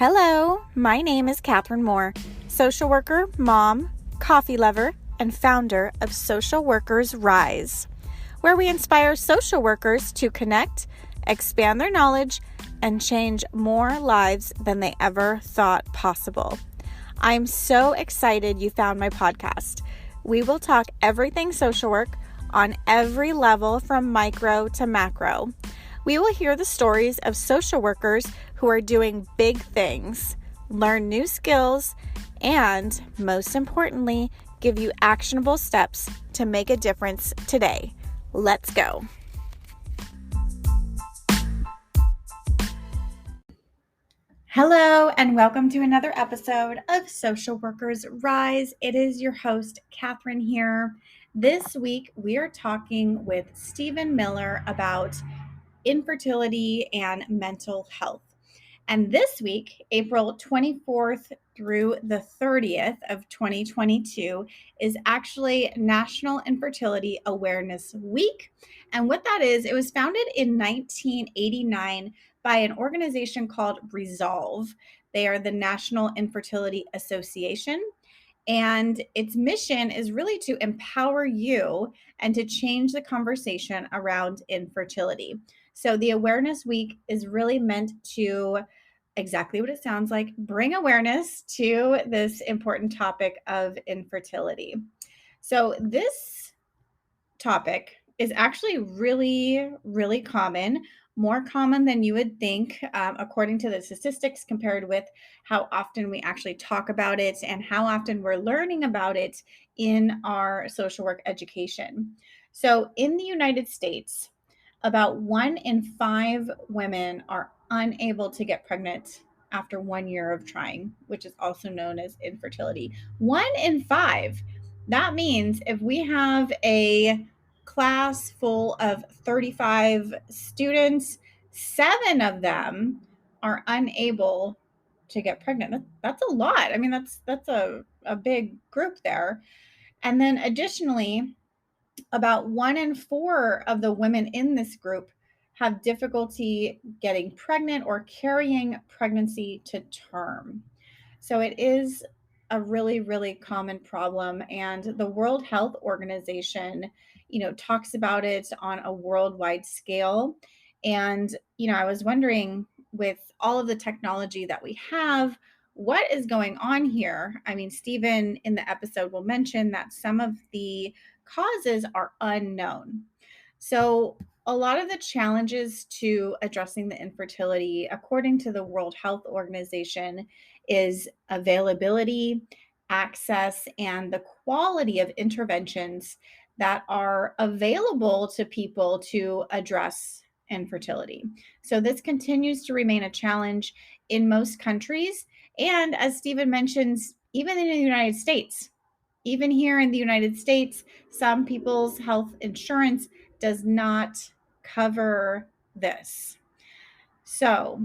Hello, my name is Catherine Moore, social worker, mom, coffee lover, and founder of Social Workers Rise, where we inspire social workers to connect, expand their knowledge, and change more lives than they ever thought possible. I'm so excited you found my podcast. We will talk everything social work on every level from micro to macro. We will hear the stories of social workers who are doing big things, learn new skills, and most importantly, give you actionable steps to make a difference today. Let's go. Hello, and welcome to another episode of Social Workers Rise. It is your host, Catherine here. This week, we are talking with Stephen Miller about infertility and mental health. And this week, April 24th through the 30th of 2022, is actually National Infertility Awareness Week. And what that is, it was founded in 1989 by an organization called Resolve. They are the National Infertility Association. And its mission is really to empower you and to change the conversation around infertility. So the Awareness Week is really meant to, exactly what it sounds like, bring awareness to this important topic of infertility. So this topic is actually really common, more common than you would think, according to the statistics, compared with how often we actually talk about it and how often we're learning about it in our social work education. So in the United States, about 1 in 5 women are unable to get pregnant after 1 year of trying, which is also known as infertility. 1 in 5. That means if we have a class full of 35 students, 7 of them are unable to get pregnant. That's a lot. I mean, that's a big group there. And then additionally, about 1 in 4 of the women in this group have difficulty getting pregnant or carrying pregnancy to term. So it is a really common problem, and the World Health Organization, talks about it on a worldwide scale. And, I was wondering, with all of the technology that we have, what is going on here? I mean, Stephen in the episode will mention that some of the causes are unknown. So a lot of the challenges to addressing the infertility, according to the World Health Organization, is availability, access, and the quality of interventions that are available to people to address infertility. So this continues to remain a challenge in most countries. And as Stephen mentions, even in the United States, even here in the United States, some people's health insurance does not cover this. So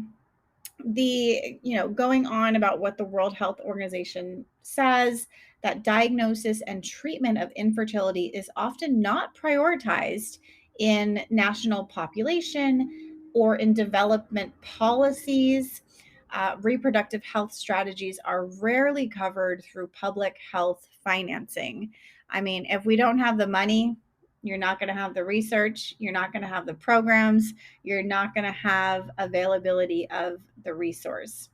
going on about what the World Health Organization says, that diagnosis and treatment of infertility is often not prioritized in national population or in development policies. Reproductive health strategies are rarely covered through public health financing. I mean, if we don't have the money, you're not going to have the research, you're not going to have the programs, you're not going to have availability of the resource.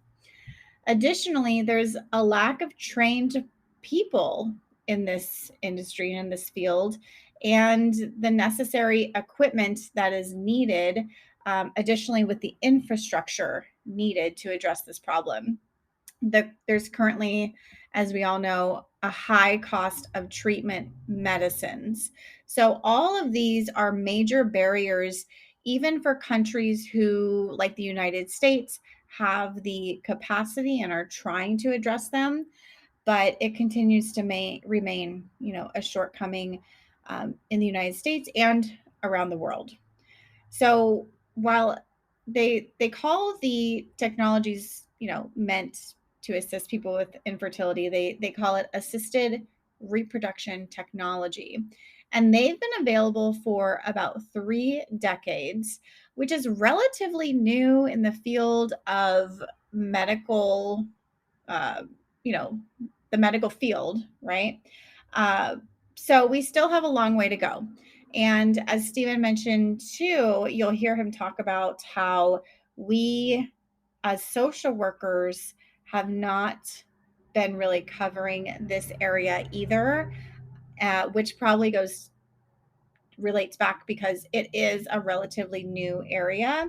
Additionally, there's a lack of trained people in this industry and in this field, and the necessary equipment that is needed, additionally with the infrastructure needed to address this problem. There's currently, as we all know, a high cost of treatment medicines. So all of these are major barriers, even for countries who, like the United States, have the capacity and are trying to address them. But it continues to remain, a shortcoming in the United States and around the world. So while they call the technologies, meant to assist people with infertility, they call it assisted reproduction technology. And they've been available for about 3 decades, which is relatively new in the field of medical, uh, the medical field, right? Uh, so we still have a long way to go. And as Stephen mentioned too, you'll hear him talk about how we as social workers have not been really covering this area either, which probably relates back because it is a relatively new area,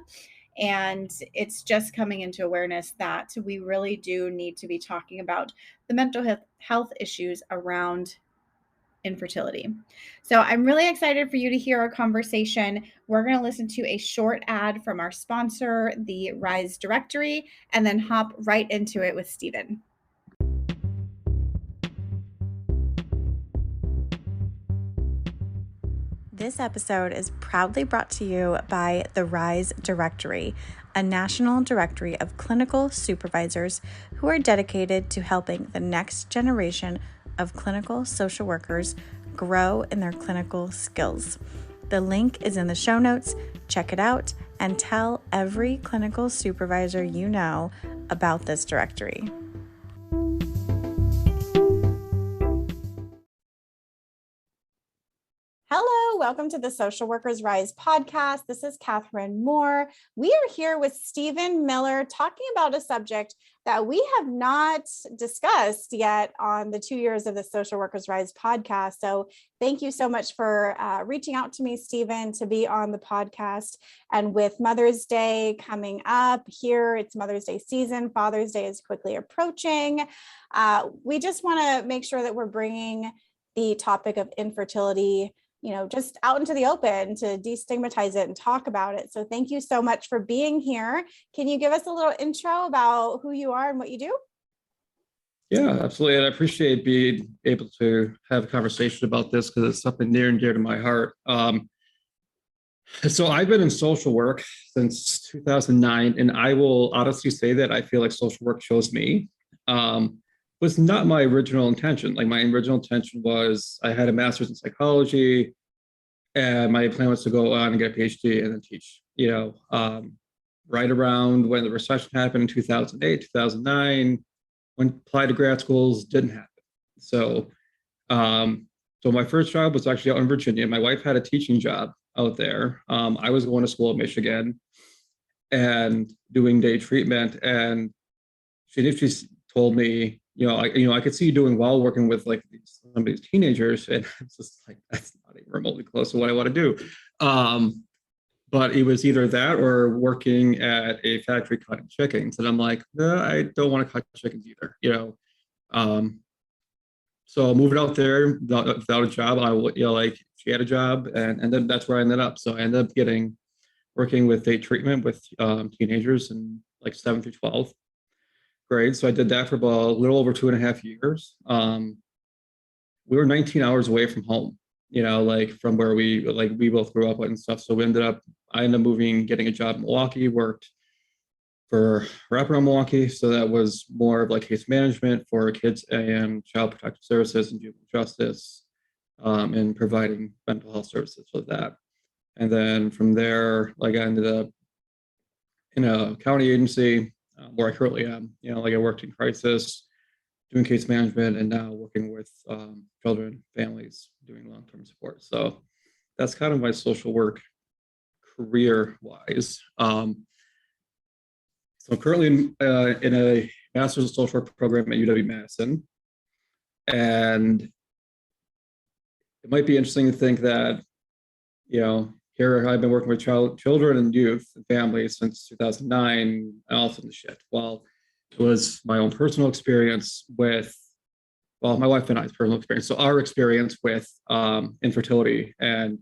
and it's just coming into awareness that we really do need to be talking about the mental health issues around infertility. So I'm really excited for you to hear our conversation. We're going to listen to a short ad from our sponsor, the Rise Directory, and then hop right into it with Stephen. This episode is proudly brought to you by the Rise Directory, a national directory of clinical supervisors who are dedicated to helping the next generation of clinical social workers grow in their clinical skills. The link is in the show notes. Check it out and tell every clinical supervisor you know about this directory. Hello, welcome to the Social Workers Rise podcast. This is Catherine Moore. We are here with Stephen Miller talking about a subject that we have not discussed yet on the 2 years of the Social Workers Rise podcast. So thank you so much for reaching out to me, Stephen, to be on the podcast. And with Mother's Day coming up here, it's Mother's Day season. Father's Day is quickly approaching. We just want to make sure that we're bringing the topic of infertility just out into the open to destigmatize it and talk about it. So thank you so much for being here. Can you give us a little intro about who you are and what you do? Yeah, absolutely. And I appreciate being able to have a conversation about this because it's something near and dear to my heart. So I've been in social work since 2009, and I will honestly say that I feel like social work chose me. Was not my original intention. Like my original intention was I had a master's in psychology, and my plan was to go on and get a PhD and then teach. Right around when the recession happened in 2008, 2009, when applied to grad schools didn't happen. So, so my first job was actually out in Virginia. My wife had a teaching job out there. I was going to school in Michigan and doing day treatment, and she told me, I could see you doing well working with like some of these teenagers, and it's just like that's not even remotely close to what I want to do. But it was either that or working at a factory cutting chickens, and I'm like, no, I don't want to cut chickens either. So moving out there without a job, she had a job, and then that's where I ended up. So I ended up working with day treatment with teenagers in like 7 through 12 grades. So I did that for about a little over 2.5 years. We were 19 hours away from home, from where we both grew up and stuff. So I ended up moving, getting a job in Milwaukee, worked for wraparound Milwaukee. So that was more of like case management for kids and child protective services and juvenile justice, and providing mental health services with that. And then from there, I ended up in a county agency where I currently am. I worked in crisis, doing case management, and now working with children, families, doing long-term support. So that's kind of my social work career-wise. So I'm currently in a master's of social work program at UW-Madison. And it might be interesting to think that, here I've been working with children and youth and families since 2009, and all from the shift. Well, it was my own personal experience with, my wife and I's personal experience. So our experience with infertility and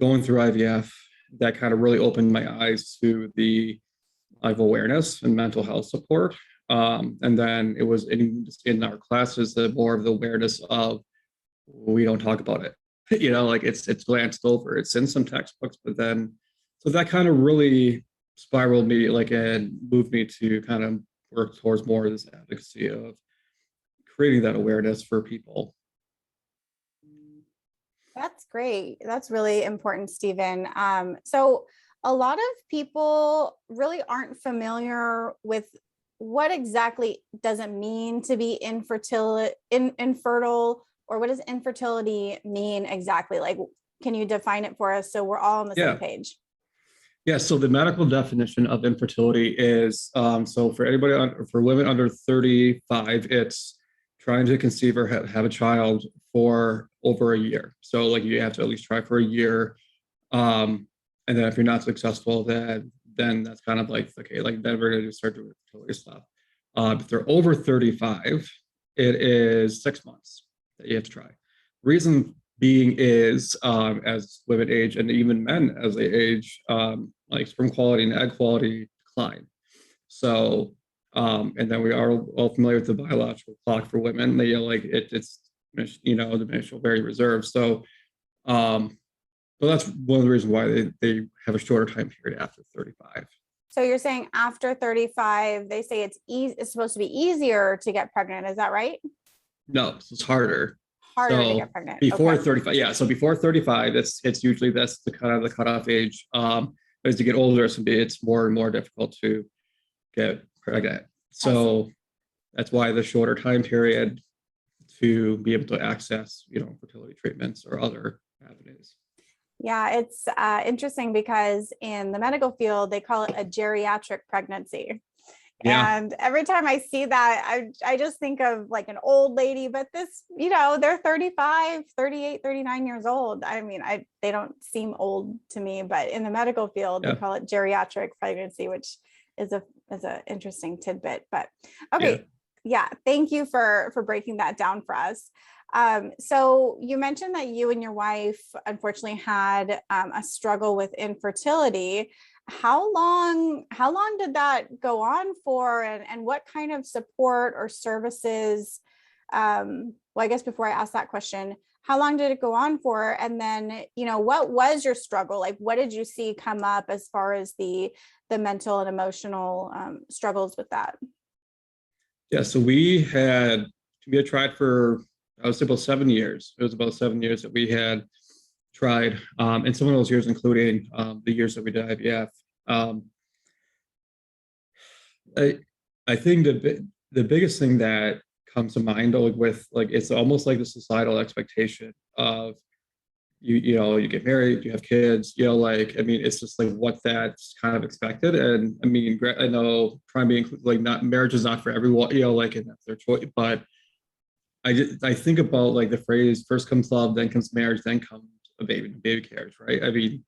going through IVF, that kind of really opened my eyes to the life awareness and mental health support. And then it was in our classes, more of the awareness of, we don't talk about it. It's glanced over. It's in some textbooks, but then, so that kind of really spiraled me, and moved me to kind of work towards more of this advocacy of creating that awareness for people. That's great. That's really important, Stephen. So a lot of people really aren't familiar with what exactly does it mean to be infertile, or what does infertility mean exactly? Like, can you define it for us so we're all on the same Yeah. page? Yeah. So the medical definition of infertility is so for anybody for women under 35, it's trying to conceive or have a child for over a year. So like you have to at least try for a year. And then if you're not successful, then that's kind of like okay, like then we're gonna start doing fertility stuff. If they're over 35, it is 6 months that you have to try. Reason being is as women age and even men as they age, like sperm quality and egg quality decline. So, and then we are all familiar with the biological clock for women. They like it's diminished very reserved. So, so that's one of the reasons why they have a shorter time period after 35. So you're saying after 35, they say it's easy, it's supposed to be easier to get pregnant. Is that right? No, so it's harder. Harder to So get pregnant. before Okay. 35, yeah. So before 35, it's usually that's the kind of the cutoff age. But as you get older, it's more and more difficult to get pregnant. So that's why the shorter time period to be able to access, fertility treatments or other avenues. Yeah, it's interesting because in the medical field, they call it a geriatric pregnancy. Yeah. And every time I see that, I just think of like an old lady, but this, they're 35, 38, 39 years old. I mean, they don't seem old to me, but in the medical field, they Yeah. call it geriatric pregnancy, which is a interesting tidbit. But Yeah. okay. Yeah. Thank you for breaking that down for us. So you mentioned that you and your wife unfortunately had a struggle with infertility. How long did that go on for, and what kind of support or services? Well, I guess before I ask that question, how long did it go on for? And then, what was your struggle? Like, what did you see come up as far as the mental and emotional struggles with that? Yeah. So we had tried for, I would say, about 7 years. It was about 7 years that we had tried, and some of those years, including the years that we did IVF. Um, I I think the biggest thing that comes to mind, like with like it's almost like the societal expectation of you get married, you have kids, like I mean, it's just like what that's kind of expected. And I mean, I know trying to be include like not marriage is not for everyone, like and that's their choice. But I think about like the phrase first comes love, then comes marriage, then comes a baby carriage, right? I mean,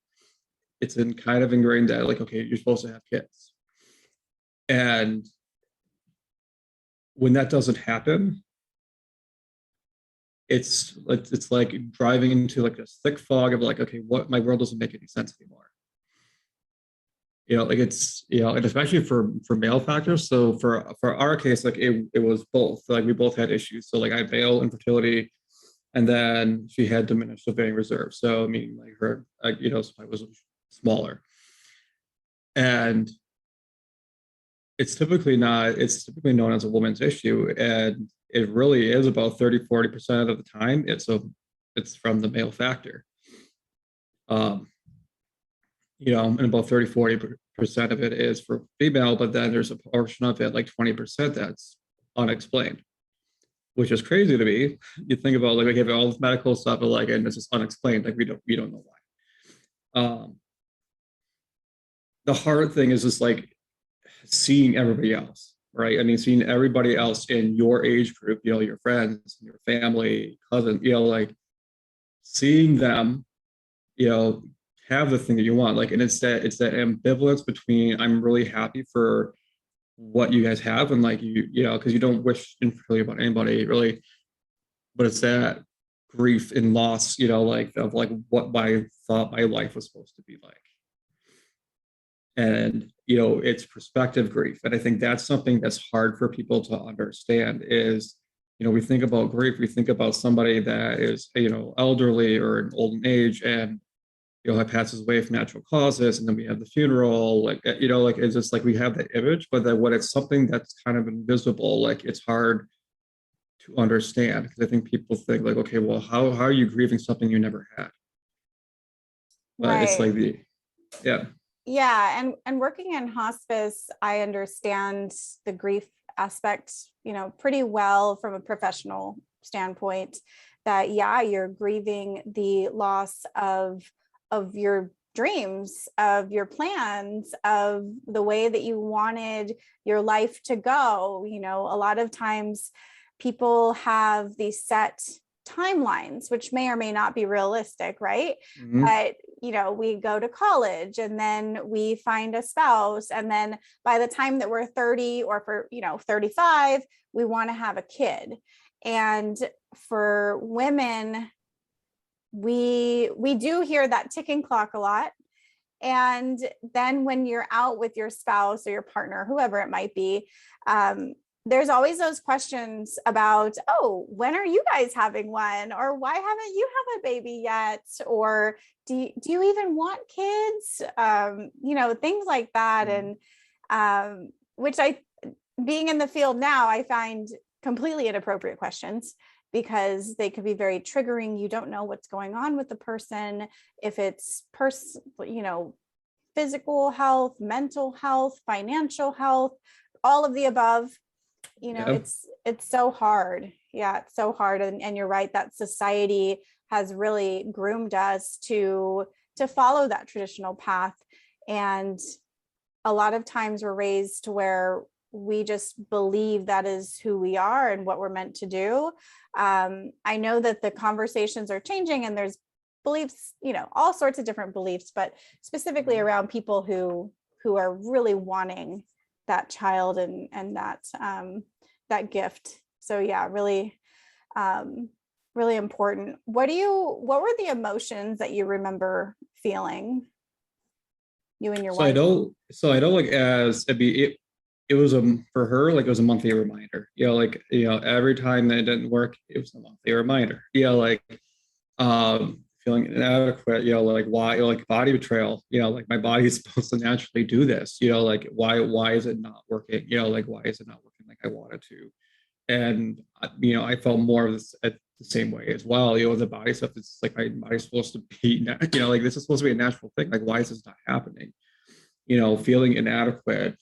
it's in kind of ingrained that like okay, you're supposed to have kids, and when that doesn't happen, it's like driving into like a thick fog of like okay, what my world doesn't make any sense anymore. Like it's and especially for male factors. So for our case, like it was both. Like we both had issues. So like I had male infertility, and then she had diminished ovarian reserve. So I mean, like her, supply was smaller, and it's typically known as a woman's issue, and it really is about 30-40% of the time it's from the male factor. um and about 30-40% of it is for female, but then there's a portion of it like 20% that's unexplained, which is crazy to me. You think about like we have all this medical stuff, but like and it's just unexplained, like we don't know why. The hard thing is just like seeing everybody else, right? I mean, seeing everybody else in your age group, your friends, your family, cousin, like seeing them, you know, have the thing that you want. Like, and it's that ambivalence between I'm really happy for what you guys have and like because you don't wish infertility about anybody really, but it's that grief and loss, like of like what I thought my life was supposed to be like. And it's perspective grief, and I think that's something that's hard for people to understand is we think about grief, we think about somebody that is elderly or in old age, and passes away from natural causes, and then we have the funeral, like like it's just like we have that image, but then when it's something that's kind of invisible, like it's hard to understand, because I think people think like, okay, well, how are you grieving something you never had? But it's Right. like yeah. Yeah, and working in hospice, I understand the grief aspect, pretty well from a professional standpoint. That yeah, you're grieving the loss of your dreams, of your plans, of the way that you wanted your life to go. A lot of times people have these set timelines, which may or may not be realistic, right? Mm-hmm. But we go to college and then we find a spouse, and then by the time that we're 30 or for 35, we want to have a kid. And for women, we do hear that ticking clock a lot. And then when you're out with your spouse or your partner, whoever it might be, there's always those questions about, oh, when are you guys having one? Or why haven't you had a baby yet? Or do you even want kids? Things like that. And which being in the field now, I find completely inappropriate questions, because they could be very triggering. You don't know what's going on with the person, if it's physical health, mental health, financial health, all of the above. Yeah. It's so hard. Yeah, it's so hard. And you're right that society has really groomed us to follow that traditional path. And a lot of times we're raised to where we just believe that is who we are and what we're meant to do. I know that the conversations are changing, and there's beliefs, all sorts of different beliefs, but specifically around people who are really wanting that child and that gift. So yeah, really, really important. What were the emotions that you remember feeling, you and your So I wife? know, so I know, like as it was for her, like it was a monthly reminder. Like every time that it didn't work, it was a monthly reminder. Like feeling inadequate. Like why, like body betrayal. Like my body is supposed to naturally do this. Like why is it not working? Like why is it not working like I wanted to? And I felt more of this at the same way as well. The body stuff. It's like my body's supposed to be. Like this is supposed to be a natural thing. Like why is this not happening? Feeling inadequate,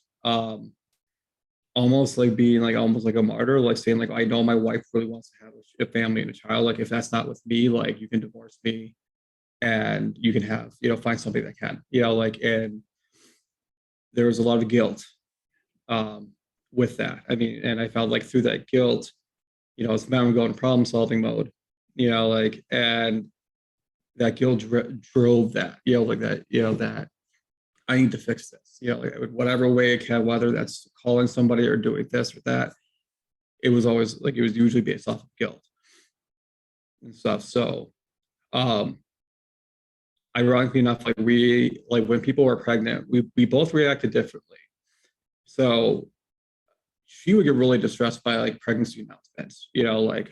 almost like being like almost like a martyr, like saying like I know my wife really wants to have a family and a child. Like if that's not with me, like you can divorce me and you can have find somebody that can. Like and there was a lot of guilt um, with that. I mean, and I felt like through that guilt, it's now I'm going problem solving mode. Like and that guilt drove that. Like that. That I need to fix this. Like whatever way it can, whether that's calling somebody or doing this or that. It was always like it was usually based off of guilt and stuff. So, um, ironically enough, like when people were pregnant, we both reacted differently. So she would get really distressed by like pregnancy announcements. Like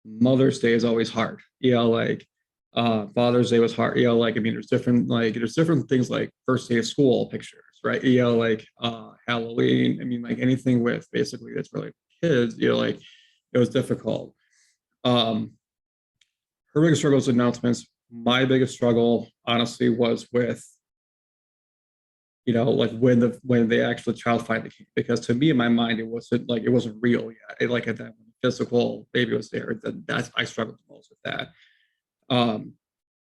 Mother's Day is always hard. Like Father's Day was hard. Like I mean, there's different things like first day of school pictures, right? Like Halloween. I mean, like anything with basically that's really kids. Like it was difficult. Um, her biggest struggle was announcements. My biggest struggle, honestly, was with like when the actual child finally came, because to me in my mind it wasn't real yet. Like at that physical baby was there, that's I struggled the most with that. Um,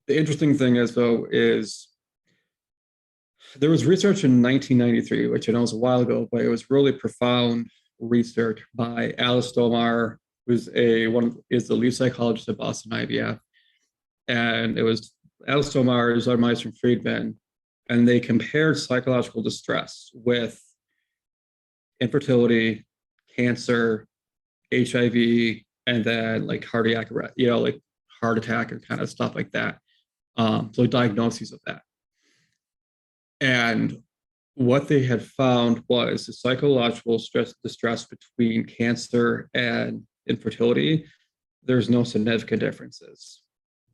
the interesting thing is though is there was research in 1993, which I know was a while ago, but it was really profound research by Alice Domar, who's is the lead psychologist at Boston IVF, and it was Alice Domar, Zarmeister, and Friedman, and they compared psychological distress with infertility, cancer, HIV, and then like cardiac arrest, like heart attack and kind of stuff like that. So diagnoses of that. And what they had found was the psychological distress between cancer and infertility. There's no significant differences,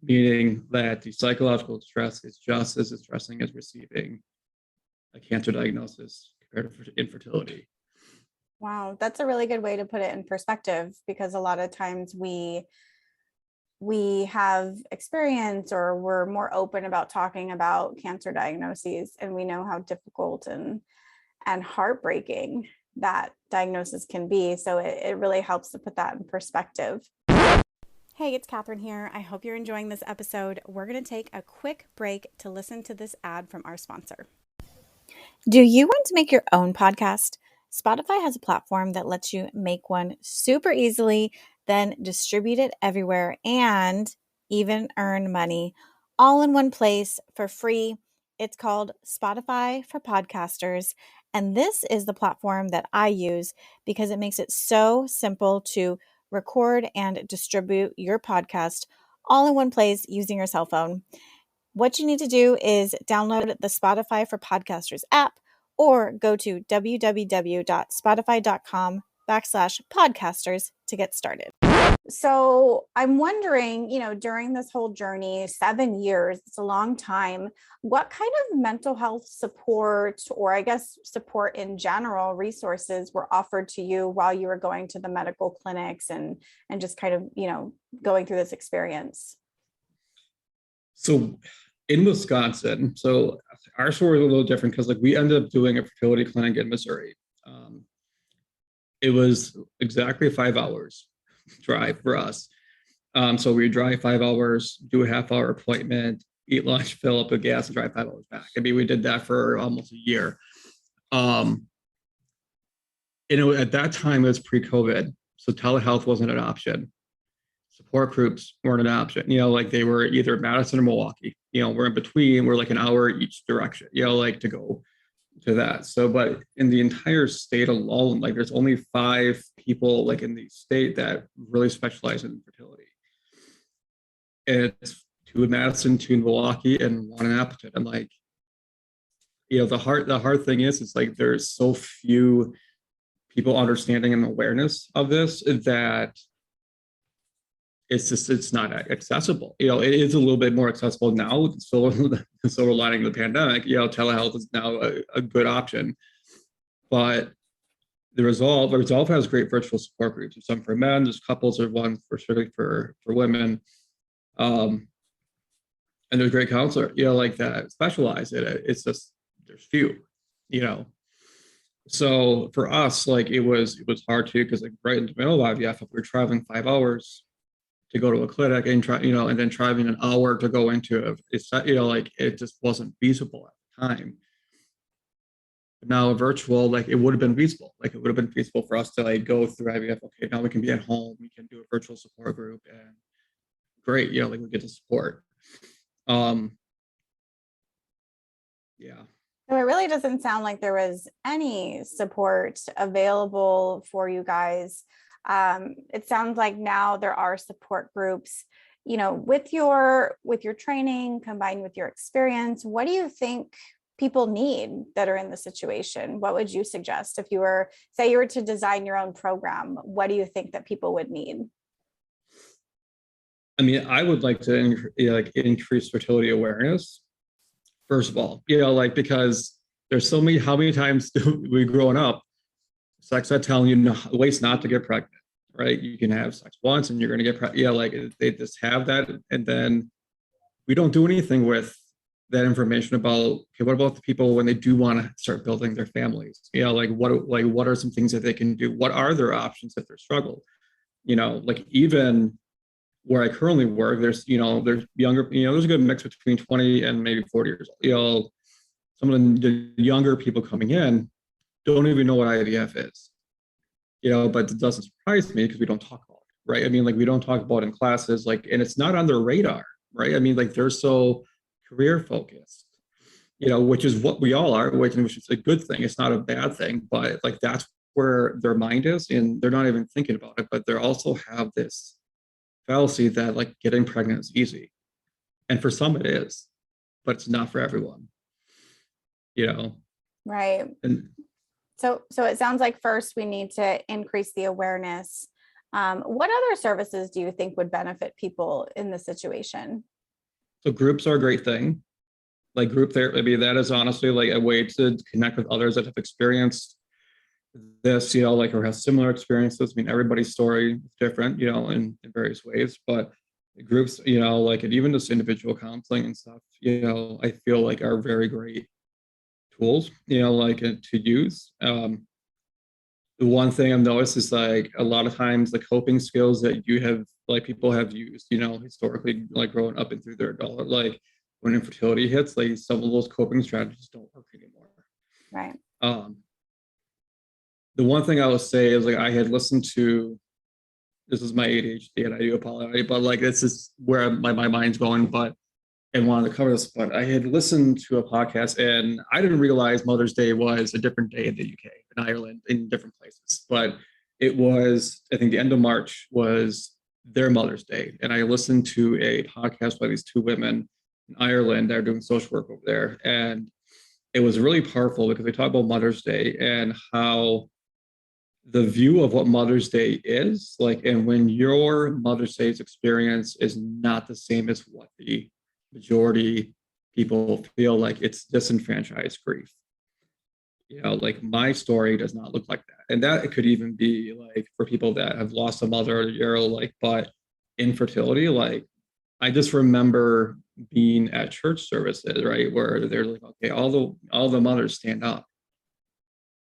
meaning that the psychological distress is just as distressing as receiving a cancer diagnosis compared to infertility. Wow, that's a really good way to put it in perspective, because a lot of times we have experience or we're more open about talking about cancer diagnoses, and we know how difficult and heartbreaking that diagnosis can be. So it really helps to put that in perspective. Hey, it's Catherine here. I hope you're enjoying this episode. We're going to take a quick break to listen to this ad from our sponsor. Do you want to make your own podcast? Spotify has a platform that lets you make one super easily, then distribute it everywhere and even earn money all in one place for free. It's called Spotify for Podcasters. And this is the platform that I use because it makes it so simple to record and distribute your podcast all in one place using your cell phone. What you need to do is download the Spotify for Podcasters app or go to www.spotify.com/podcasters to get started. So I'm wondering, during this whole journey, 7 years, it's a long time. What kind of mental health support, or I guess support in general, resources were offered to you while you were going to the medical clinics and just kind of, going through this experience? So in Wisconsin, so our story is a little different because we ended up doing a fertility clinic in Missouri. It was exactly 5 hours drive for us. So we drive 5 hours, do a half-hour appointment, eat lunch, fill up with gas, and drive 5 hours back. I mean, we did that for almost a year. At that time, it was pre-COVID, so telehealth wasn't an option. Support groups weren't an option. They were either Madison or Milwaukee. We're in between. We're like an hour each direction. To go to that. So, but in the entire state alone, there's only 5 people in the state that really specialize in fertility. It's 2 in Madison, 2 in Milwaukee, and 1 in Appleton. And the hard thing is there's so few people understanding and awareness of this that it's not accessible. It is a little bit more accessible now with the silver lining of the pandemic. Telehealth is now a good option, but the Resolve has great virtual support groups. There's some for men, there's couples, there's one for women, and there's great counselor that specialize in it. It's just there's few. So for us, it was hard too, because right in the middle of IVF, if we're traveling 5 hours to go to a clinic and and then driving an hour to go into it just wasn't feasible at the time. But now virtual, it would have been feasible. It would have been feasible for us to go through IVF. Okay, now we can be at home, we can do a virtual support group, and great, we get the support. Yeah. So it really doesn't sound like there was any support available for you guys. It sounds like now there are support groups, with your training combined with your experience. What do you think people need that are in the situation? What would you suggest if you were to design your own program? What do you think that people would need? I mean, I would like to increase fertility awareness. First of all, because there's so many, how many times do we growing up, sex ed telling you ways not to get pregnant, right? You can have sex once and you're going to get pregnant. They just have that. And then we don't do anything with that information about, okay, what about the people when they do want to start building their families? What are some things that they can do? What are their options if they're struggle? Even where I currently work, there's younger, there's a good mix between 20 and maybe 40 years old. Some of the younger people coming in don't even know what IVF is, but it doesn't surprise me because we don't talk about it, right? I mean, we don't talk about it in classes, and it's not on their radar, right? I mean, they're so career focused, which is what we all are, which is a good thing. It's not a bad thing, but that's where their mind is, and they're not even thinking about it, but they also have this fallacy that getting pregnant is easy. And for some it is, but it's not for everyone, Right. And so it sounds like first we need to increase the awareness. What other services do you think would benefit people in this situation? So groups are a great thing. Group therapy, that is honestly a way to connect with others that have experienced this, or have similar experiences. I mean, everybody's story is different, in various ways, but groups, like, and even just individual counseling and stuff, I feel like are very great tools, like to use. The one thing I've noticed is like a lot of times the coping skills that you have, like people have used, historically, like growing up and through their adult, like when infertility hits, like some of those coping strategies don't work anymore. Right. The one thing I will say is like I had listened to, this is my ADHD and I do apologize, but like this is where my mind's going, but and wanted to cover this, but I had listened to a podcast and I didn't realize Mother's Day was a different day in the UK, in Ireland, in different places. But it was, I think the end of March was their Mother's Day. And I listened to a podcast by these two women in Ireland that are doing social work over there. And it was really powerful because they talk about Mother's Day and how the view of what Mother's Day is like, and when your Mother's Day's experience is not the same as what the majority people feel, like it's disenfranchised grief. Like my story does not look like that. And that it could even be like for people that have lost a mother, like, but infertility, like I just remember being at church services, right, where they're like, okay, all the mothers stand up,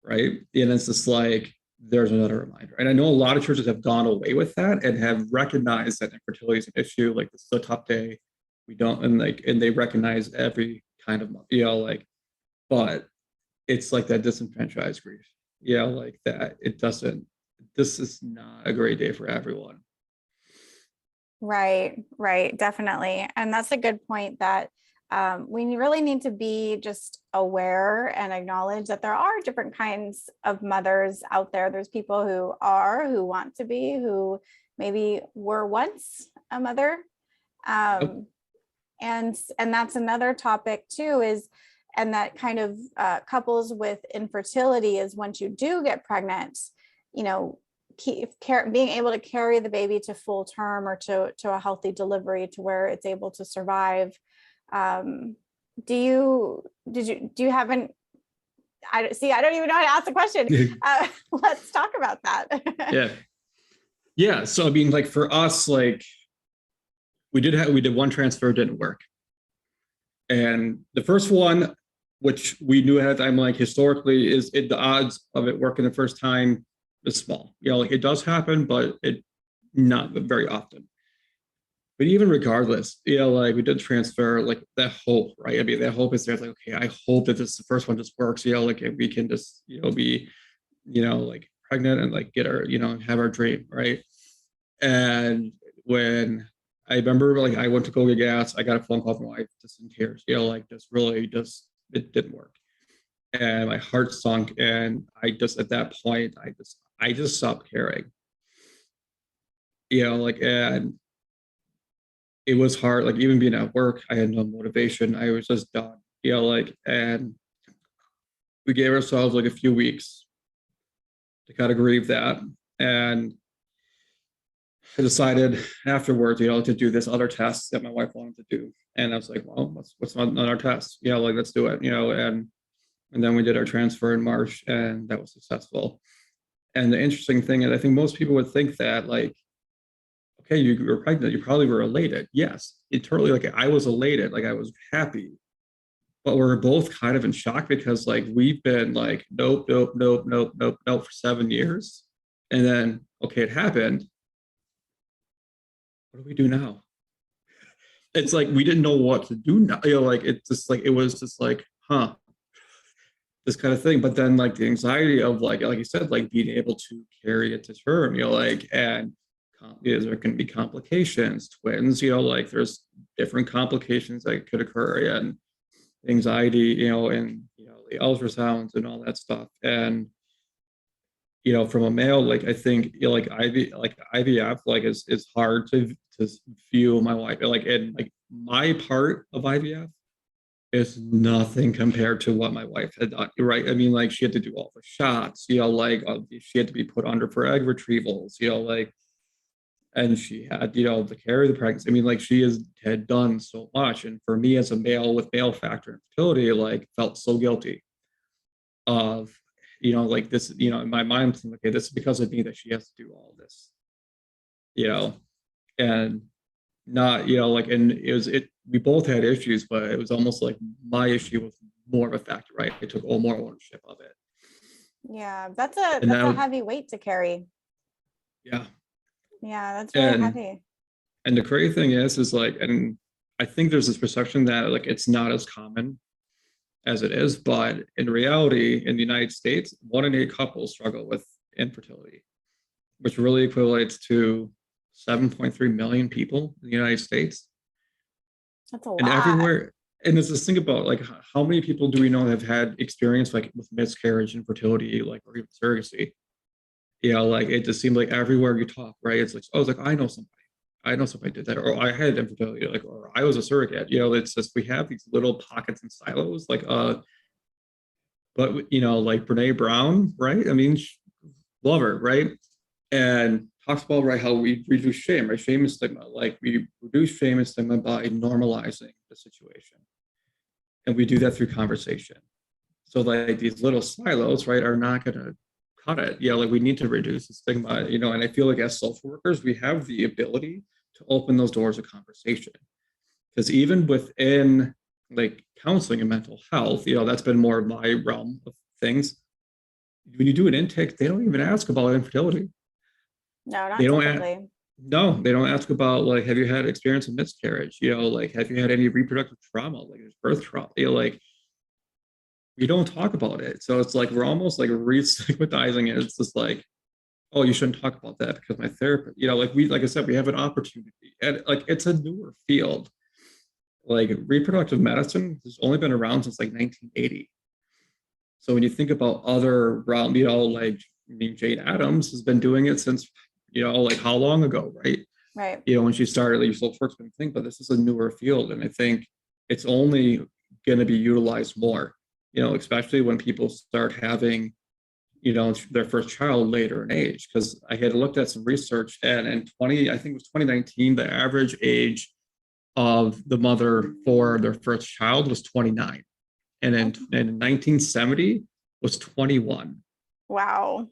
right? And it's just like there's another reminder. And I know a lot of churches have gone away with that and have recognized that infertility is an issue. Like this is a tough day. We don't, and they recognize every kind of, like, but it's like that disenfranchised grief. Like that. This is not a great day for everyone. Right, definitely. And that's a good point that we really need to be just aware and acknowledge that there are different kinds of mothers out there. There's people who want to be, who maybe were once a mother. And that's another topic too, and that kind of couples with infertility is once you do get pregnant, being able to carry the baby to full term or to a healthy delivery to where it's able to survive. Do you have an, I don't even know how to ask the question. Let's talk about that. Yeah. So, I mean, like for us, like we did one transfer, didn't work. And the first one, which we knew ahead of time, like historically the odds of it working the first time is small. Like it does happen, but it not very often. But even regardless, like we did transfer, like that hope, right? I mean, that hope is there. Like, okay, I hope that the first one just works. Like we can just, be, like pregnant and like get our, have our dream, right? And when I remember, like I went to go get gas, I got a phone call from my wife, just in tears. Like it didn't work, and my heart sunk, and I just at that point, I just stopped caring. Like and it was hard, like even being at work, I had no motivation. I was just done, like, and we gave ourselves like a few weeks to kind of grieve that. And I decided afterwards, to do this other test that my wife wanted to do. And I was like, well, what's on our test? Like, let's do it, and then we did our transfer in March and that was successful. And the interesting thing is I think most people would think that like, okay, you were pregnant, you probably were elated. Yes, internally, like I was elated, like I was happy, but we're both kind of in shock because like we've been like, nope for 7 years. And then, okay, it happened. What do we do now? It's like, we didn't know what to do now. Like, it was just like, this kind of thing. But then like the anxiety of like you said, like being able to carry it to term, like, and is there going to be complications, twins, like there's different complications that could occur, and anxiety, and the ultrasounds and all that stuff. And from a male, like I think like IVF like is hard to view my wife, like, and like my part of IVF is nothing compared to what my wife had done, right? I mean, like she had to do all the shots, like she had to be put under for egg retrievals, like, and she had, to carry the pregnancy. I mean, like she had done so much. And for me as a male with male factor infertility, like felt so guilty of, like this, in my mind, I'm thinking, okay, this is because of me that she has to do all this, and not, like, and we both had issues, but it was almost like my issue was more of a factor, right? I took all more ownership of it. Yeah, that's a And now, heavy weight to carry. yeah. Yeah, that's really And heavy. the crazy thing is like, and I think there's this perception that like it's not as common as it is, but in reality, in the United States, 1 in 8 couples struggle with infertility, which really equates to 7.3 million people in the United States. That's a And lot. everywhere, and there's this thing about like how many people do we know have had experience like with miscarriage, infertility, like, or even surrogacy? Like it just seemed like everywhere you talk, right? It's like, oh, it's like I know somebody did that, or I had infertility, like, or I was a surrogate. It's just we have these little pockets and silos, like but like Brene Brown, right? I mean, love her, right? And talks about, right, how we reduce shame, right? Shame and stigma. Like we reduce shame and stigma by normalizing the situation. And we do that through conversation. So like these little silos, right, are not gonna cut it. Like we need to reduce the stigma, and I feel like as social workers, we have the ability to open those doors of conversation. Because even within like counseling and mental health, that's been more of my realm of things. When you do an intake, they don't even ask about infertility. No, They not don't ask, typically. no, they don't ask about like, have you had experience of miscarriage? Like, have you had any reproductive trauma, like birth trauma? Like, we don't talk about it. So it's like we're almost like re-stigmatizing it. It's just like, oh, you shouldn't talk about that because my therapist, like I said, we have an opportunity, and like it's a newer field. Like reproductive medicine has only been around since like 1980. So when you think about other realm, like I mean, Jane Addams has been doing it since, like how long ago, right? Right. When she started, like social work's been thing, but this is a newer field, and I think it's only going to be utilized more. Especially when people start having, their first child later in age. Because I had looked at some research, and in I think it was 2019, the average age of the mother for their first child was 29, and in 1970 was 21. Wow.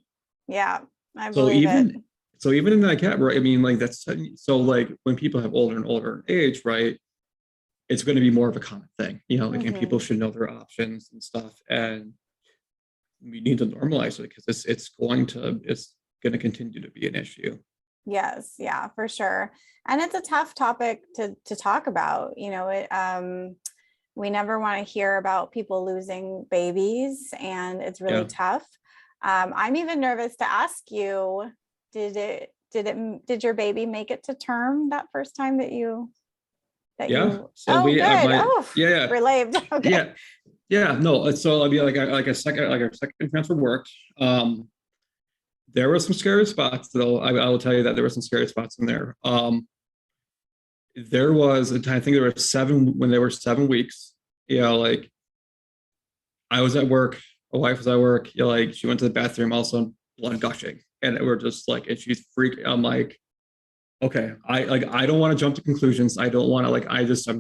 Yeah, I So believe it. even in that gap, right? I mean, like that's so like when people have older and older age, right? It's going to be more of a common thing, like, and people should know their options and stuff, and we need to normalize it because it's going to continue to be an issue. Yes, yeah, for sure. And it's a tough topic to talk about. We never want to hear about people losing babies, and it's really Yeah. tough. I'm even nervous to ask you, did your baby make it to term that first time Yeah. So oh, we good. my Oh, yeah relieved. Okay. yeah yeah no. So I mean, like a second transfer worked. There were some scary spots, though. I will tell you that there were some scary spots in there. There was I think there were 7 when there were 7 weeks. Like I was at work, my wife was at work. Like she went to the bathroom, also blood gushing, and we're just like, and she's freaking. I'm like, okay, I don't want to jump to conclusions. I don't want to like. I'm just like,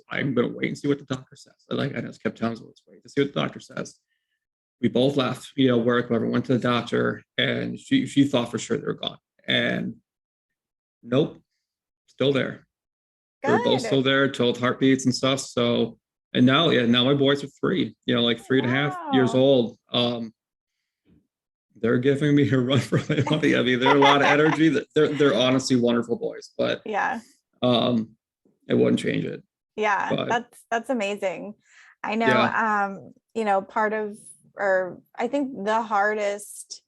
I'm gonna wait and see what the doctor says. I just kept telling her, let's wait to see what the doctor says. We both left, work, whatever, went to the doctor, and she thought for sure they were gone. And nope, still there. They were both Good. still there, 12 heartbeats and stuff. So, and now, yeah, now my boys are 3, like 3.5 years Wow. old. They're giving me a run for my money. I mean, they're a lot of energy. They're honestly wonderful boys, but Yeah. um, I wouldn't change it. Yeah, But that's amazing. I know, yeah, part of, or I think the hardest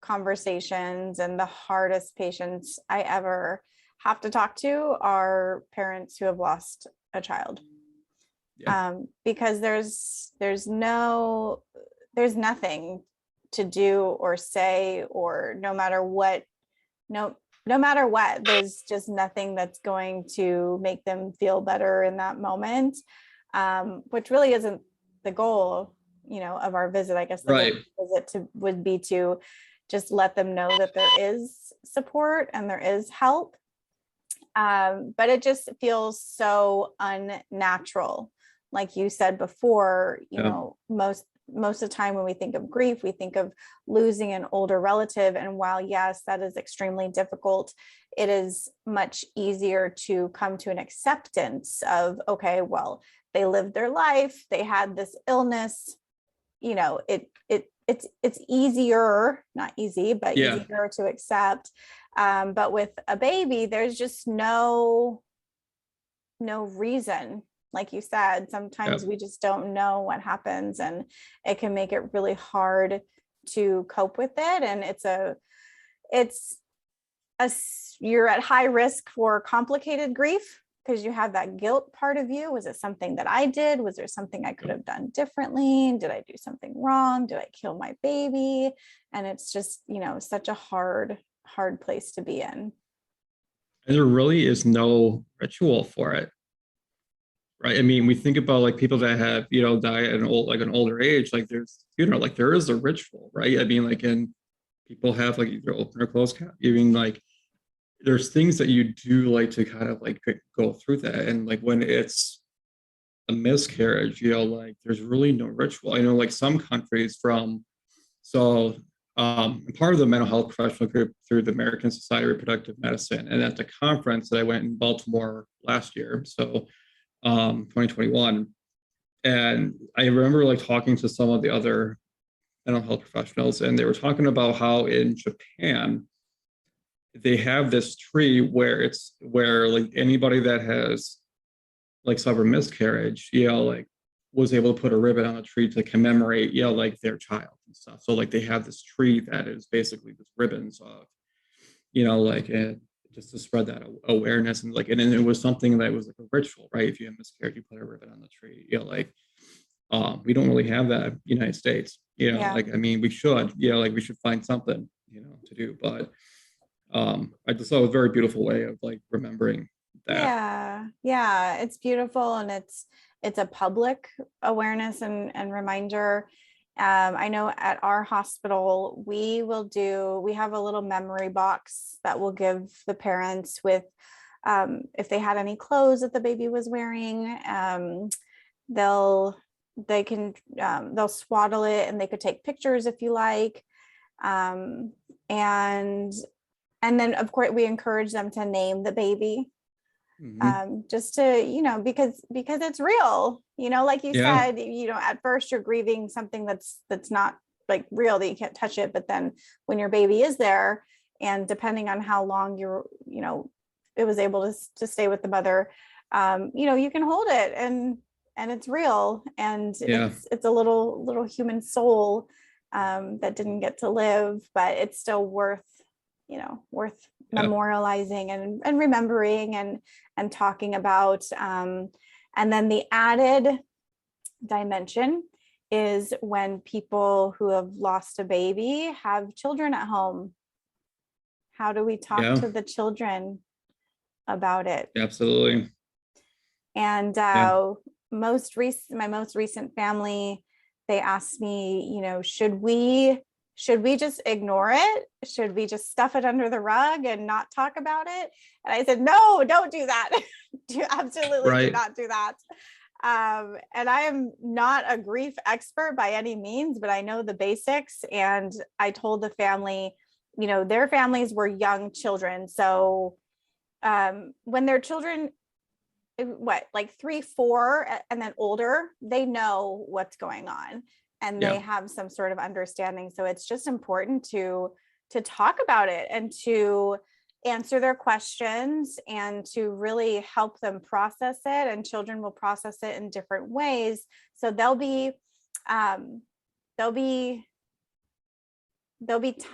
conversations and the hardest patients I ever have to talk to are parents who have lost a child. yeah, Because there's nothing to do or say, or no matter what, there's just nothing that's going to make them feel better in that moment, which really isn't the goal, of our visit. I guess the goal right, of the visit would be to just let them know that there is support and there is help. But it just feels so unnatural. Like you said before, yeah, most of the time when we think of grief, we think of losing an older relative. And while, yes, that is extremely difficult, it is much easier to come to an acceptance of, okay, well, they lived their life, they had this illness, you know, it's easier, not easy, but Yeah. easier to accept. But with a baby, there's just no reason. Like you said, sometimes Yeah. we just don't know what happens, and it can make it really hard to cope with it. And it's you're at high risk for complicated grief because you have that guilt part of you. Was it something that I did? Was there something I could have done differently? Did I do something wrong? Did I kill my baby? And it's just, you know, such a hard place to be in. And there really is no ritual for it, right? I mean, we think about like people that have, you know, die at an older age, like there's, you know, like there is a ritual, right? I mean, like, and people have like either open or closed cap. I mean, like there's things that you do like to kind of like go through that. And like when it's a miscarriage, you know, like there's really no ritual. I know like some countries so I'm part of the mental health professional group through the American Society of Reproductive Medicine. And at the conference that I went in Baltimore last year, so 2021, and I remember like talking to some of the other mental health professionals, and they were talking about how in Japan, they have this tree where like anybody that has like suffered miscarriage, you know, like was able to put a ribbon on a tree to commemorate, you know, like their child and stuff. So like they have this tree that is basically this ribbons of, you know, like and just to spread that awareness and like and it was something that was like a ritual, right? If you have miscarriage, you put a ribbon on the tree, you know, like we don't really have that in the United States, you know, Yeah. like I mean we should, you know, like we should find something, you know, to do. But I just thought it was a very beautiful way of like remembering that. Yeah, it's beautiful, and it's a public awareness and reminder. I know at our hospital we have a little memory box that will give the parents with if they had any clothes that the baby was wearing. They'll swaddle it, and they could take pictures if you like. um, and and then of course we encourage them to name the baby, Mm-hmm. just to, you know, because it's real, you know, like you Yeah. said, you know, at first you're grieving something that's not like real, that you can't touch it, but then when your baby is there, and depending on how long you know, it was able to stay with the mother, you know, you can hold it, and it's real, and Yeah. it's a little human soul that didn't get to live, but it's still worth, you know, worth Yeah. memorializing and remembering and talking about. And then the added dimension is when people who have lost a baby have children at home. How do we talk Yeah. to the children about it? Absolutely. And Yeah. my most recent family, they asked me, you know, should we just ignore it? Should we just stuff it under the rug and not talk about it? And I said, no, don't do that. Absolutely do Right. not do that. And I am not a grief expert by any means, but I know the basics. And I told the family, you know, their families were young children. So when their children, like 3, 4, and then older, they know what's going on, and they Yeah. have some sort of understanding. So it's just important to talk about it, and to answer their questions, and to really help them process it. And children will process it in different ways. So um, there'll be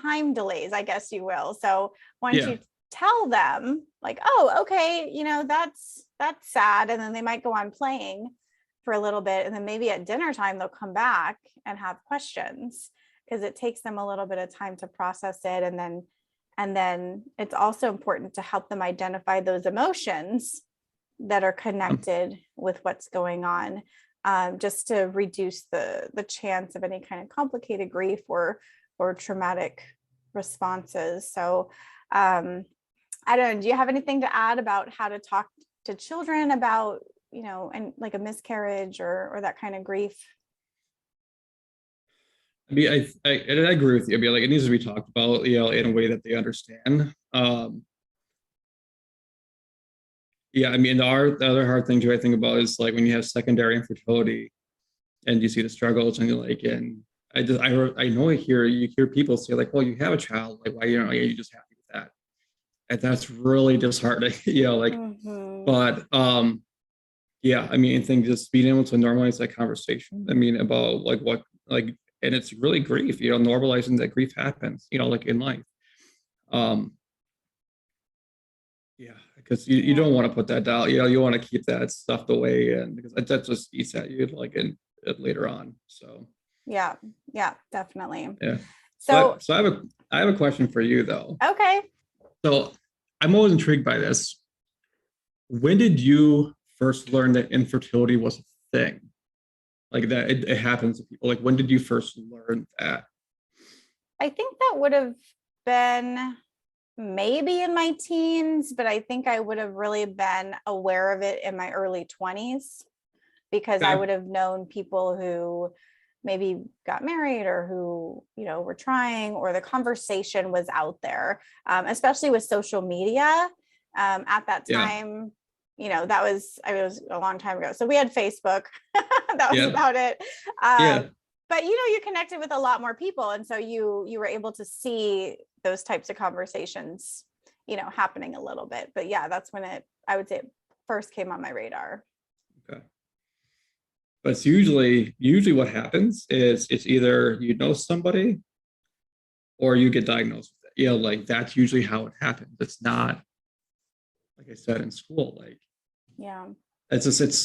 time delays, I guess you will. So once Yeah. you tell them, like, oh, okay, you know, that's sad, and then they might go on playing for a little bit, and then maybe at dinner time they'll come back and have questions, because it takes them a little bit of time to process it. And then it's also important to help them identify those emotions that are connected with what's going on, just to reduce the chance of any kind of complicated grief or traumatic responses. So I don't know, do you have anything to add about how to talk to children about, you know, and like a miscarriage or that kind of grief? I mean, and I agree with you. I mean, like it needs to be talked about, in a way that they understand. Yeah, I mean, the other hard thing too I think about is like when you have secondary infertility and you see the struggles and you're like, and I know you hear people say like, well, you have a child, like why are you just happy with that? And that's really disheartening, like, Mhm. but yeah, I mean, I think just being able to normalize that conversation. I mean, about like what like, and it's really grief, normalizing that grief happens, like in life. Um, yeah, because you Yeah. don't want to put that down. You want to keep that stuffed away, and because that just eats at you like in later on. So Yeah. Yeah, definitely. yeah, So, but so I have a question for you though. okay. So I'm always intrigued by this. When did you first learn that infertility was a thing? Like that it happens to people. Like when did you first learn that? I think that would have been maybe in my teens, but I think I would have really been aware of it in my early 20s because I Okay. would have known people who maybe got married or who, were trying, or the conversation was out there, especially with social media. At that Yeah. time, it was a long time ago. So we had Facebook. That was Yeah. about it. Yeah. But you connected with a lot more people, and so you were able to see those types of conversations, happening a little bit. But yeah, that's when I would say it first came on my radar. Okay. But it's usually what happens is it's either you know somebody or you get diagnosed with it. Like that's usually how it happens. It's not like I said in school. Like Yeah. it's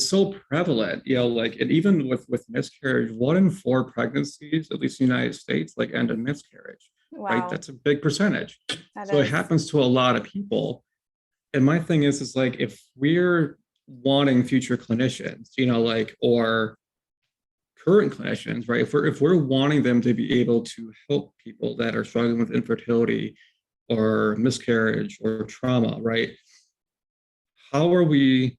so prevalent. Like and even with miscarriage, 1 in 4 pregnancies, at least in the United States, like end in miscarriage. Right? Wow. That's a big percentage. That So it is. happens to a lot of people. And my thing is like if we're wanting future clinicians, like or current clinicians, right? If we're wanting them to be able to help people that are struggling with infertility or miscarriage or trauma, right? How are we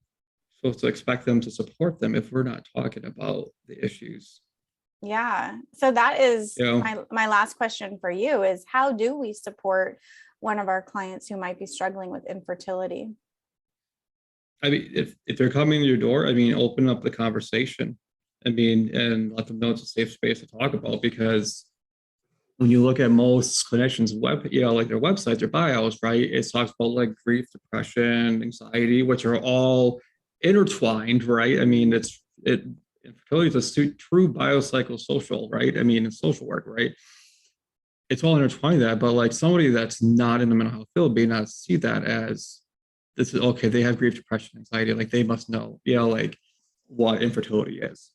supposed to expect them to support them if we're not talking about the issues? Yeah. So that is You know, my last question for you is, how do we support one of our clients who might be struggling with infertility? I mean, if they're coming to your door, I mean, open up the conversation. I mean, and let them know it's a safe space to talk about because when you look at most clinicians' like their websites, their bios, right, it talks about like grief, depression, anxiety, which are all intertwined, right? I mean, infertility is a true biopsychosocial, right? I mean, it's social work, right? It's all intertwined that, but like somebody that's not in the mental health field may not see that as this is okay. They have grief, depression, anxiety, like they must know, like what infertility is.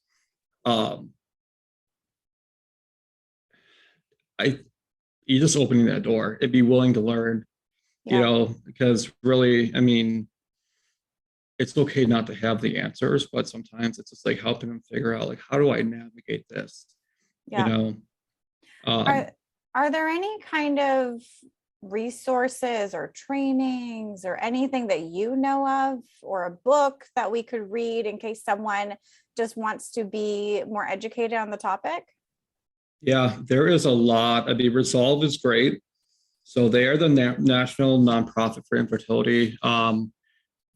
Um, I you just opening that door and be willing to learn, Yeah. because really, I mean, it's okay not to have the answers, but sometimes it's just like helping them figure out like how do I navigate this, you Yeah. know? Are Um, are there any kind of resources or trainings or anything that you know of, or a book that we could read in case someone just wants to be more educated on the topic? yeah, there is a lot. I mean, Resolve is great. So they are the national nonprofit for infertility.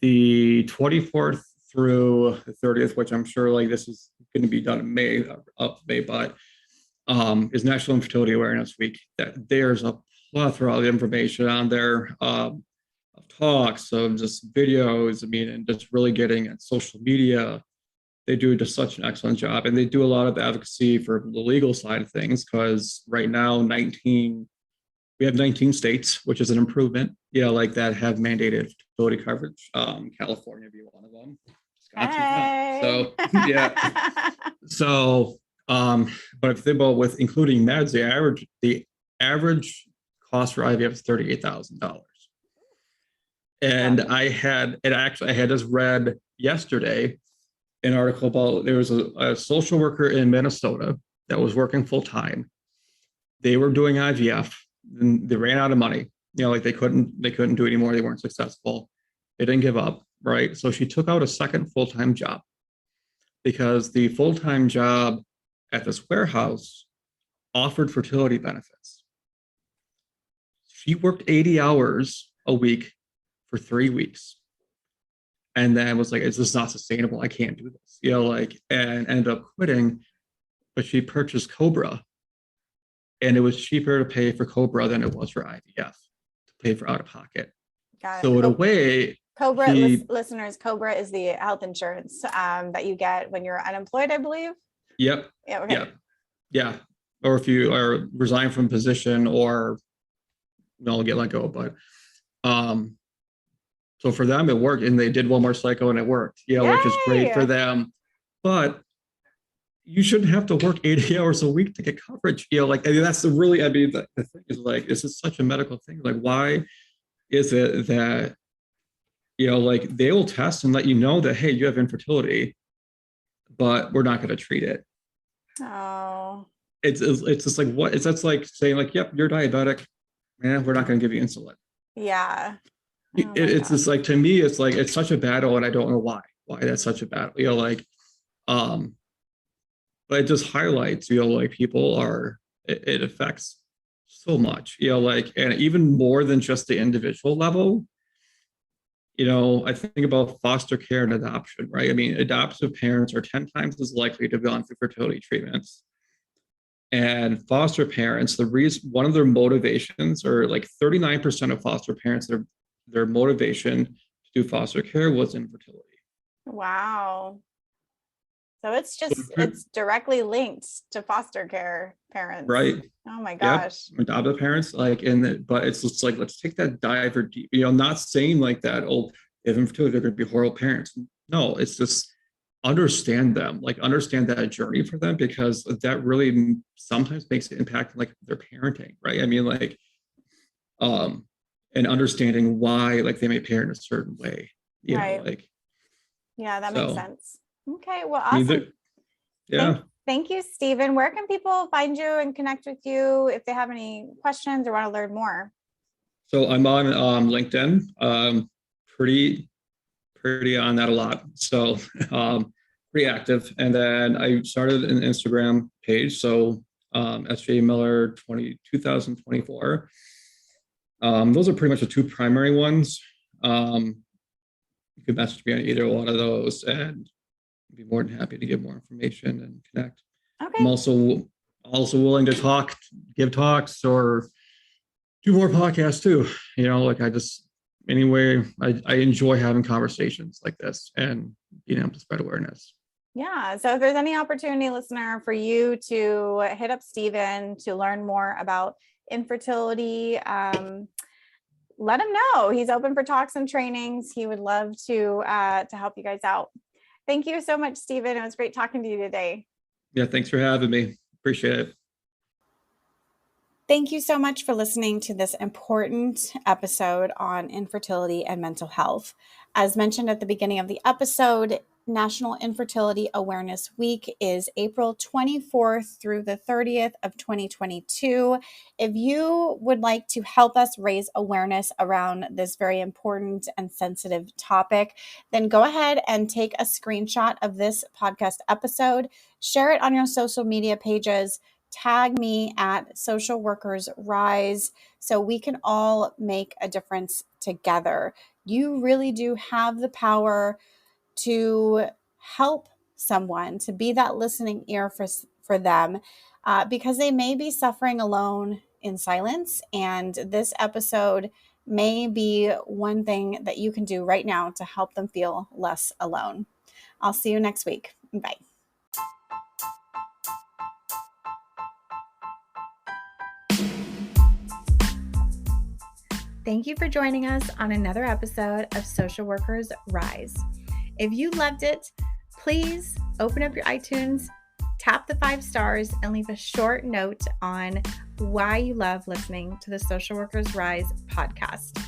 The 24th through the 30th, which I'm sure like this is going to be done in May, up May, but is National Infertility Awareness Week. That there's a plethora of information on there, of talks, of just videos. I mean, and just really getting at social media. They do just such an excellent job, and they do a lot of advocacy for the legal side of things. Because right now, we have 19 states, which is an improvement, like that have mandated fertility coverage. California being one of them, Wisconsin not. Hey. So yeah, so but if you think about with including meds, the average cost for IVF is $38,000. And Wow. I had just read yesterday an article about there was a social worker in Minnesota that was working full time. They were doing IVF and they ran out of money. Like they couldn't do anymore. They weren't successful. They didn't give up, right? So she took out a second full-time job because the full-time job at this warehouse offered fertility benefits. She worked 80 hours a week for 3 weeks and then was like, "Is this not sustainable? I can't do this," and ended up quitting. But she purchased Cobra, and it was cheaper to pay for Cobra than it was for IVF to pay for out of pocket. Got it. So in a way, Cobra listeners, Cobra is the health insurance that you get when you're unemployed, I believe. Yep. Yeah. Okay. Yeah. Or if you are resign from position or get let go. But so for them, it worked, and they did one more cycle and it worked, which is great for them. But you shouldn't have to work 80 hours a week to get coverage. That's the thing is this is such a medical thing. Like, why is it that, they will test and let you know that, hey, you have infertility, but we're not going to treat it. Oh, it's just like, what is that's like saying like, yep, you're diabetic, man, we're not going to give you insulin. Yeah. It's just like, to me, it's like, it's such a battle, and I don't know why that's such a battle. But it just highlights, people are, it affects so much, and even more than just the individual level. I think about foster care and adoption, right? I mean, adoptive parents are 10 times as likely to have gone through fertility treatments. And foster parents, one of their motivations, or like 39% of foster parents, their motivation to do foster care was infertility. Wow. So it's directly linked to foster care parents. Right. Oh my gosh. Yep. Adoptive parents, but it's just like, let's take that diver deep, not saying like that, oh, if infertility, they're going to be horrible parents. No, it's just understand them, understand that journey for them, because that really sometimes makes an impact like their parenting, right? I mean, and understanding why they may parent a certain way, right. Yeah, that makes sense. Okay, well, awesome. Thank you, Stephen. Where can people find you and connect with you if they have any questions or want to learn more? So I'm on LinkedIn, pretty on that a lot. So pretty active. And then I started an Instagram page. So SJ Miller 2024. Those are pretty much the two primary ones. You can message me on either one of those, and I'd be more than happy to give more information and connect. Okay. I'm also willing to give talks, or do more podcasts too. I enjoy having conversations like this and being able to spread awareness. Yeah. So if there's any opportunity, listener, for you to hit up Stephen to learn more about infertility, let him know. He's open for talks and trainings. He would love to help you guys out. Thank you so much, Stephen. It was great talking to you today. Yeah, thanks for having me. Appreciate it. Thank you so much for listening to this important episode on infertility and mental health. As mentioned at the beginning of the episode, National Infertility Awareness Week is April 24th through the 30th of 2022. If you would like to help us raise awareness around this very important and sensitive topic, then go ahead and take a screenshot of this podcast episode, share it on your social media pages, tag me at Social Workers Rise so we can all make a difference together. You really do have the power to help someone, to be that listening ear for them, because they may be suffering alone in silence. And this episode may be one thing that you can do right now to help them feel less alone. I'll see you next week. Bye. Thank you for joining us on another episode of Social Workers Rise. If you loved it, please open up your iTunes, tap the 5 stars, and leave a short note on why you love listening to the Social Workers Rise podcast.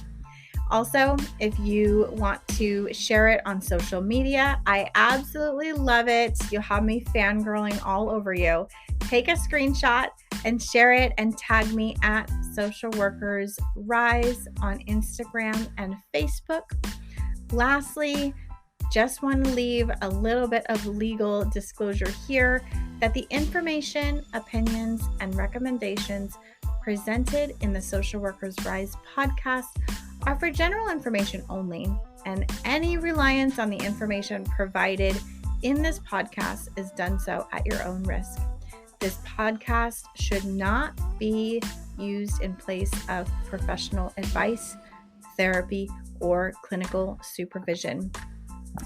Also, if you want to share it on social media, I absolutely love it. You'll have me fangirling all over you. Take a screenshot and share it and tag me at Social Workers Rise on Instagram and Facebook. Lastly, Just want to leave a little bit of legal disclosure here that the information, opinions, and recommendations presented in the Social Workers Rise podcast are for general information only, and any reliance on the information provided in this podcast is done so at your own risk. This podcast should not be used in place of professional advice, therapy, or clinical supervision.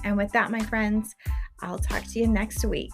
And with that, my friends, I'll talk to you next week.